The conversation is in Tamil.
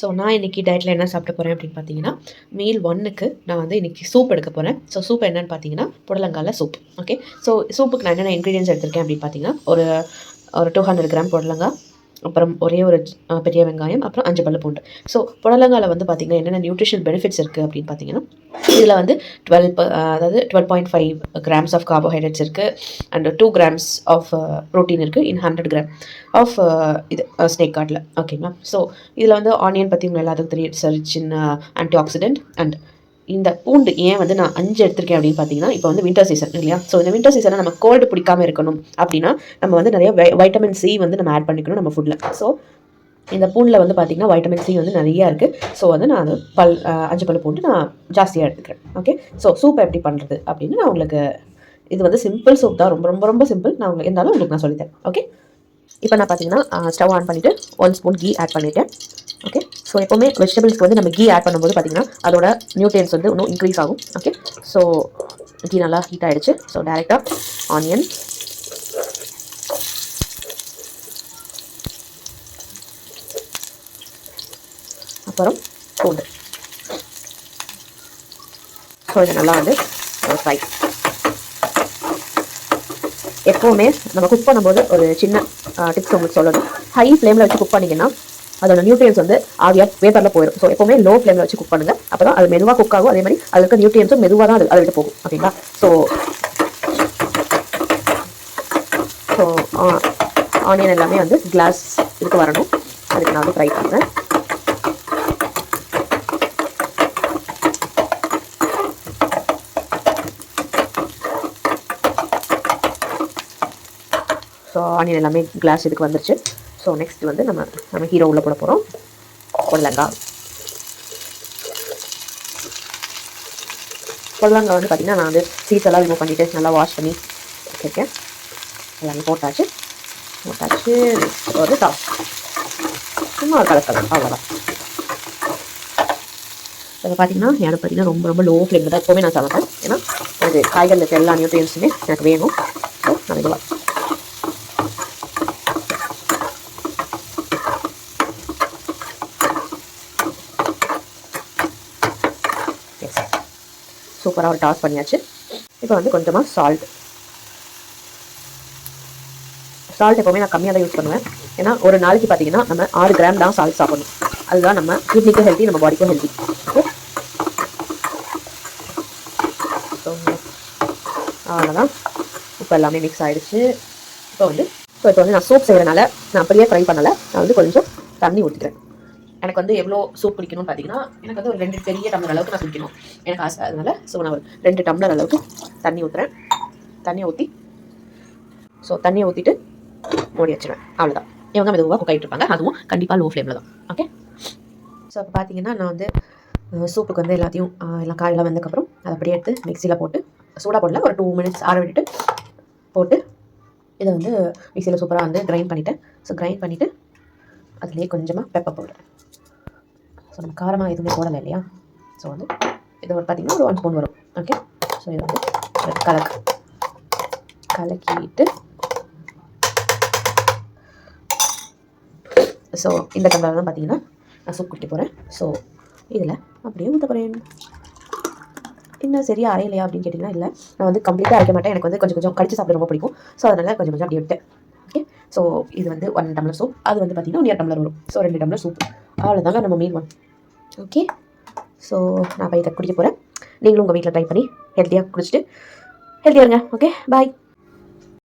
ஸோ நான் இன்றைக்கி டயட்டில் என்ன சாப்பிட போகிறேன் அப்படின்னு பார்த்தீங்கன்னா, மீல் 1க்கு நான் வந்து இன்றைக்கி சூப் எடுக்க போகிறேன். ஸோ சூப் என்னென்னு பார்த்தீங்கன்னா, புடலங்கால சூப். ஓகே. ஸோ சூப்புக்கு நான் என்னென்ன இன்க்ரீடியன்ட்ஸ் எடுத்திருக்கேன் அப்படின்னு பார்த்தீங்கன்னா, ஒரு ஒரு 200 கிராம் புடலங்காய், அப்புறம் ஒரே ஒரு பெரிய வெங்காயம், அப்புறம் 5 பல்லு பூண்டு. ஸோ புடலங்கால வந்து பார்த்தீங்கன்னா, என்னென்ன நியூட்ரிஷனல் பெனிஃபிட்ஸ் இருக்குது அப்படின்னு பார்த்தீங்கன்னா, இதில் வந்து 12.5 கிராம்ஸ் ஆஃப் கார்போஹைட்ரேட்ஸ் இருக்குது அண்ட் 2 கிராம்ஸ் ஆஃப் ப்ரோட்டீன் இருக்குது இன் 100 கிராம் ஆஃப் இது ஸ்னேக் கார்டில். ஓகேங்களா. ஸோ இதில் வந்து ஆனியன் பற்றி உங்கள் எல்லாத்துக்கும் தெரியும். It's rich in anti accident. And இந்த பூண்டு ஏன் வந்து நான் 5 எடுத்திருக்கேன் அப்படின்னு பார்த்தீங்கன்னா, இப்போ வந்து வின்டர் சீசன் இல்லையா. ஸோ இந்த வின்டர் சீசனில் நம்ம கோல்டு பிடிக்காமல் இருக்கணும் அப்படின்னா நம்ம வந்து நிறைய வைட்டமின் சி வந்து நம்ம ஆட் பண்ணிக்கணும் நம்ம ஃபுட்டில். ஸோ இந்த பூண்டில் வந்து பார்த்திங்கன்னா வைட்டமின் சி வந்து நிறையா இருக்குது. ஸோ வந்து நான் அது 5 பல் பூண்டு நான் ஜாஸ்தியாக எடுத்துக்கிறேன். ஓகே. ஸோ சூப் எப்படி பண்ணுறது அப்படின்னு நான் உங்களுக்கு, இது வந்து சிம்பிள் சூப் தான், ரொம்ப ரொம்ப ரொம்ப சிம்பிள். நான் உங்களுக்கு இருந்தாலும் உங்களுக்கு நான் சொல்லித்தரேன். ஓகே. இப்போ நான் பார்த்தீங்கன்னா ஸ்டவ் ஆன் பண்ணிவிட்டு 1 ஸ்பூன் கீ ஆட் பண்ணிவிட்டேன். ஓகே. ஸோ எப்போவுமே வெஜிடபிள்ஸ்க்கு வந்து நம்ம கீ ஆட் பண்ணும்போது பார்த்திங்கன்னா அதோட நியூட்ரியன்ஸ் வந்து இன்னும் இன்க்ரீஸ் ஆகும். ஓகே. ஸோ கீ நல்லா ஹீட் ஆகிடுச்சு. ஸோ டேரெக்டாக ஆனியன், அப்புறம் பூண்டு. ஸோ இதை நல்லா வந்து ஃப்ரை. எப்போவுமே நம்ம குக் பண்ணும்போது ஒரு சின்ன டிப்ஸ் உங்களுக்கு சொல்லணும். ஹை ஃப்ளேமில் வச்சு குக் பண்ணிங்கன்னா அதோட நியூட்ரியன்ஸ் வந்து ஆவியாக பேப்பரில் போயிடும். ஸோ எப்போவுமே லோ ஃப்ளேமில் வச்சு குக் பண்ணுங்கள். அப்போ தான் அது மெதுவாக குக் ஆகும். அதே மாதிரி அதில் இருக்க நியூட்ரியன்ஸும் மெதுவாக தான் அதை விட்டு போகும். ஓகேங்களா. ஸோ ஆனியன் எல்லாமே வந்து கிளாஸ் இதுக்கு வரணும். அதுக்கு நான் வந்து ஃப்ரை பண்ணுறேன். ஸோ ஆனியன் எல்லாமே கிளாஸ் இதுக்கு வந்துருச்சு. ஸோ நெக்ஸ்ட் வந்து நம்ம ஹீரோ உள்ளே போட போகிறோம். புடலங்காய் வந்து பார்த்திங்கன்னா நான் வந்து சீட்ஸ் எல்லாம் ரிமூவ் பண்ணிவிட்டு நல்லா வாஷ் பண்ணி வச்சுருக்கேன். எல்லாமே போட்டாச்சு. ஒரு டாஸ் சும்மா கலக்கலாம், அவ்வளோதான். அதை பார்த்திங்கன்னா எனக்கு பார்த்திங்கன்னா ரொம்ப ரொம்ப லோ ஃப்ளேமில் தான் எப்போவுமே நான் சமைப்பேன். ஏன்னா எனக்கு காய்கறியில் இருக்க எல்லா நியூட்ரியன்ஸுமே எனக்கு வேணும். ஸோ நான் இதுவாக சூப்பராக ஒரு டாஸ் பண்ணியாச்சு. இப்போ வந்து கொஞ்சமாக சால்ட் எப்போவுமே நான் கம்மியாக தான் யூஸ் பண்ணுவேன். ஏன்னா ஒரு நாளைக்கு பார்த்தீங்கன்னா நம்ம 6 கிராம் தான் சால்ட் சாப்பிடணும். அதுதான் நம்ம கிட்னிக்கும் ஹெல்த்தி, நம்ம பாடிக்கும் ஹெல்த்தி. ஓகே. ஸோ அவ்வளோதான். இப்போ எல்லாமே மிக்ஸ் ஆகிடுச்சு. இப்போ வந்து நான் சூப் செய்கிறனால நான் அப்படியே ஃப்ரை பண்ணலை. நான் வந்து கொஞ்சம் தண்ணி ஊற்றிக்கிறேன். எனக்கு வந்து எவ்வளோ சூப் குடிக்கணும்னு பார்த்தீங்கன்னா, எனக்கு வந்து ஒரு 2 பெரிய டம்ளர் அளவுக்கு நான் குடிக்கணும் எனக்கு ஆசை. அதனால் நான் ஒரு 2 டம்ளர் அளவுக்கு தண்ணி ஊற்றுறேன். தண்ணியை ஊற்றிட்டு மூடி வச்சுருவேன். அவ்வளோதான். இவங்க மெதுவாக குக் ஆகிட்டு இருப்பாங்க. அதுவும் கண்டிப்பாக லோ ஃப்ளேமில் தான். ஓகே. ஸோ இப்போ பார்த்தீங்கன்னா நான் வந்து சூப்புக்கு வந்து எல்லாம் காயெல்லாம் வந்ததுக்கப்புறம் அதை அப்படியே எடுத்து மிக்சியில் போட்டு சூடாக போடல, ஒரு 2 மினிட்ஸ் ஆற விட்டுட்டு போட்டு இதை வந்து மிக்சியில் சூப்பராக வந்து கிரைண்ட் பண்ணிவிட்டேன். ஸோ கிரைண்ட் பண்ணிவிட்டு அதுலேயே கொஞ்சமாக பெப்பர் பவுடர். ஸோ நம்ம காரமாக எதுவுமே போடலை இல்லையா. ஸோ வந்து இது ஒரு பார்த்திங்கன்னா ஒரு 1 ஸ்பூன் வரும். ஓகே. ஸோ இது வந்து கலக்கிட்டு ஸோ இந்த டம்ளர் தான் பார்த்திங்கன்னா நான் சூப் குடிக்க போகிறேன். ஸோ இதில் அப்படியே ஊற்ற போகிறேன். இன்னும் சரியாக அரையலையா அப்படின்னு கேட்டிங்கன்னா, இல்லை, நான் வந்து கம்ப்ளீட்டாக அரைக்க மாட்டேன். எனக்கு வந்து கொஞ்சம் கடிச்சு சாப்பிட ரொம்ப பிடிக்கும். ஸோ அதனால் கொஞ்சம் அப்படியே விட்டேன். ஓகே. ஸோ இது வந்து 1 டம்ளர் சூப். அது வந்து பார்த்திங்கன்னா 1 டம்ளர் வரும். So 2 tumbler soup. அவ்வளோதாங்க நம்ம மீல் 1. ஓகே. ஸோ நான் இதை குடிக்க போகிறேன். நீங்களும் உங்கள் வீட்டில் ட்ரை பண்ணி ஹெல்த்தியாக குடிச்சிட்டு ஹெல்த்தியாக இருங்க. ஓகே. பாய்.